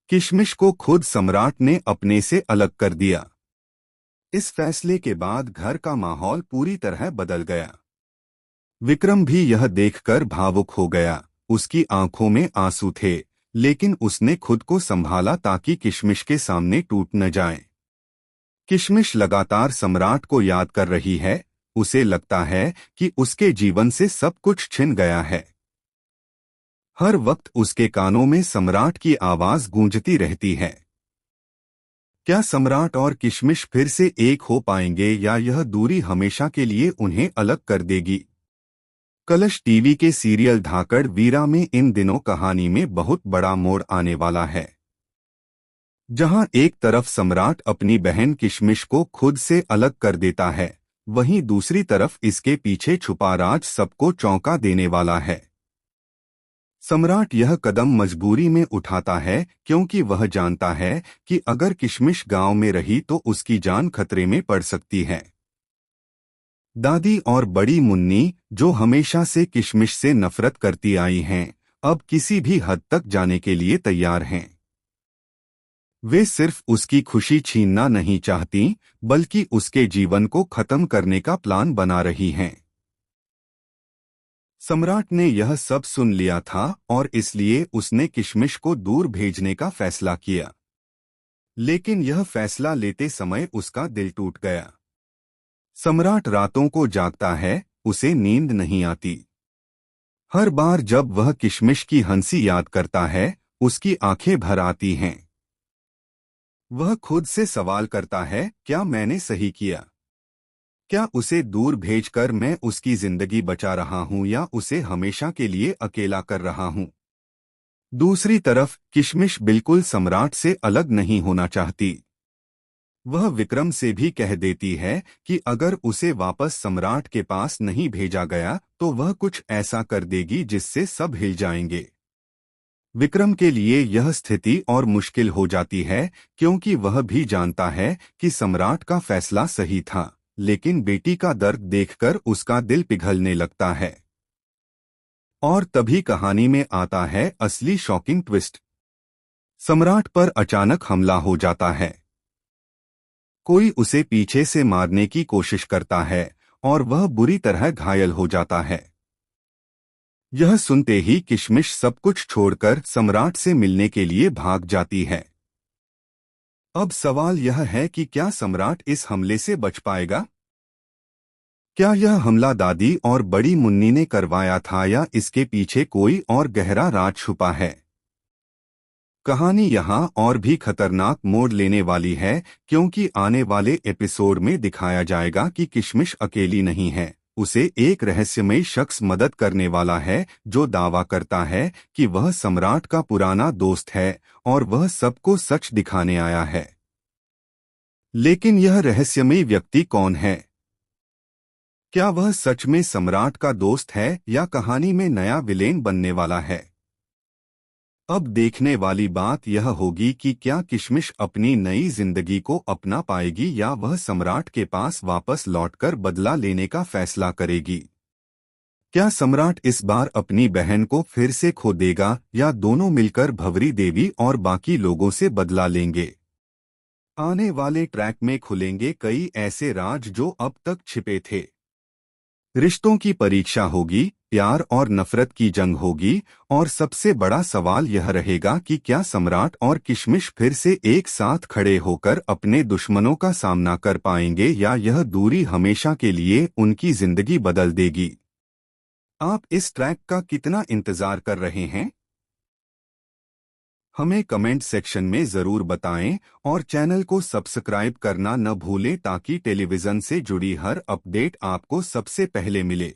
किशमिश को खुद सम्राट ने अपने से अलग कर दिया। इस फैसले के बाद घर का माहौल पूरी तरह बदल गया। विक्रम भी यह देखकर भावुक हो गया। उसकी आंखों में आंसू थे, लेकिन उसने खुद को संभाला ताकि किशमिश के सामने टूट न जाए। किशमिश लगातार सम्राट को याद कर रही है। उसे लगता है कि उसके जीवन से सब कुछ छिन गया है। हर वक्त उसके कानों में सम्राट की आवाज गूंजती रहती है। क्या सम्राट और किशमिश फिर से एक हो पाएंगे या यह दूरी हमेशा के लिए उन्हें अलग कर देगी? कलश टीवी के सीरियल धाकड़ वीरा में इन दिनों कहानी में बहुत बड़ा मोड़ आने वाला है। जहां एक तरफ सम्राट अपनी बहन किशमिश को खुद से अलग कर देता है, वहीं दूसरी तरफ इसके पीछे छुपा राज सबको चौंका देने वाला है। सम्राट यह कदम मजबूरी में उठाता है क्योंकि वह जानता है कि अगर किशमिश गांव में रही तो उसकी जान खतरे में पड़ सकती है। दादी और बड़ी मुन्नी, जो हमेशा से किशमिश से नफरत करती आई हैं, अब किसी भी हद तक जाने के लिए तैयार हैं। वे सिर्फ उसकी खुशी छीनना नहीं चाहती, बल्कि उसके जीवन को खत्म करने का प्लान बना रही हैं। सम्राट ने यह सब सुन लिया था और इसलिए उसने किशमिश को दूर भेजने का फैसला किया। लेकिन यह फैसला लेते समय उसका दिल टूट गया। सम्राट रातों को जागता है, उसे नींद नहीं आती। हर बार जब वह किशमिश की हंसी याद करता है, उसकी आंखें भर आती हैं। वह खुद से सवाल करता है, क्या मैंने सही किया? क्या उसे दूर भेजकर मैं उसकी जिंदगी बचा रहा हूं या उसे हमेशा के लिए अकेला कर रहा हूं? दूसरी तरफ किशमिश बिल्कुल सम्राट से अलग नहीं होना चाहती। वह विक्रम से भी कह देती है कि अगर उसे वापस सम्राट के पास नहीं भेजा गया तो वह कुछ ऐसा कर देगी जिससे सब हिल जाएंगे। विक्रम के लिए यह स्थिति और मुश्किल हो जाती है क्योंकि वह भी जानता है कि सम्राट का फैसला सही था, लेकिन बेटी का दर्द देखकर उसका दिल पिघलने लगता है। और तभी कहानी में आता है असली शॉकिंग ट्विस्ट। सम्राट पर अचानक हमला हो जाता है। कोई उसे पीछे से मारने की कोशिश करता है और वह बुरी तरह घायल हो जाता है। यह सुनते ही किशमिश सब कुछ छोड़कर सम्राट से मिलने के लिए भाग जाती है। अब सवाल यह है कि क्या सम्राट इस हमले से बच पाएगा? क्या यह हमला दादी और बड़ी मुन्नी ने करवाया था या इसके पीछे कोई और गहरा राज छुपा है? कहानी यहाँ और भी खतरनाक मोड़ लेने वाली है क्योंकि आने वाले एपिसोड में दिखाया जाएगा कि किशमिश अकेली नहीं है। उसे एक रहस्यमयी शख्स मदद करने वाला है जो दावा करता है कि वह सम्राट का पुराना दोस्त है और वह सबको सच दिखाने आया है। लेकिन यह रहस्यमयी व्यक्ति कौन है? क्या वह सच में सम्राट का दोस्त है या कहानी में नया विलेन बनने वाला है? अब देखने वाली बात यह होगी कि क्या किशमिश अपनी नई जिंदगी को अपना पाएगी या वह सम्राट के पास वापस लौटकर बदला लेने का फैसला करेगी। क्या सम्राट इस बार अपनी बहन को फिर से खो देगा या दोनों मिलकर भंवरी देवी और बाकी लोगों से बदला लेंगे? आने वाले ट्रैक में खुलेंगे कई ऐसे राज जो अब तक छिपे थे। रिश्तों की परीक्षा होगी, प्यार और नफरत की जंग होगी और सबसे बड़ा सवाल यह रहेगा कि क्या सम्राट और किशमिश फिर से एक साथ खड़े होकर अपने दुश्मनों का सामना कर पाएंगे या यह दूरी हमेशा के लिए उनकी जिंदगी बदल देगी। आप इस ट्रैक का कितना इंतजार कर रहे हैं? हमें कमेंट सेक्शन में जरूर बताएं और चैनल को सब्सक्राइब करना न भूलें ताकि टेलीविजन से जुड़ी हर अपडेट आपको सबसे पहले मिले।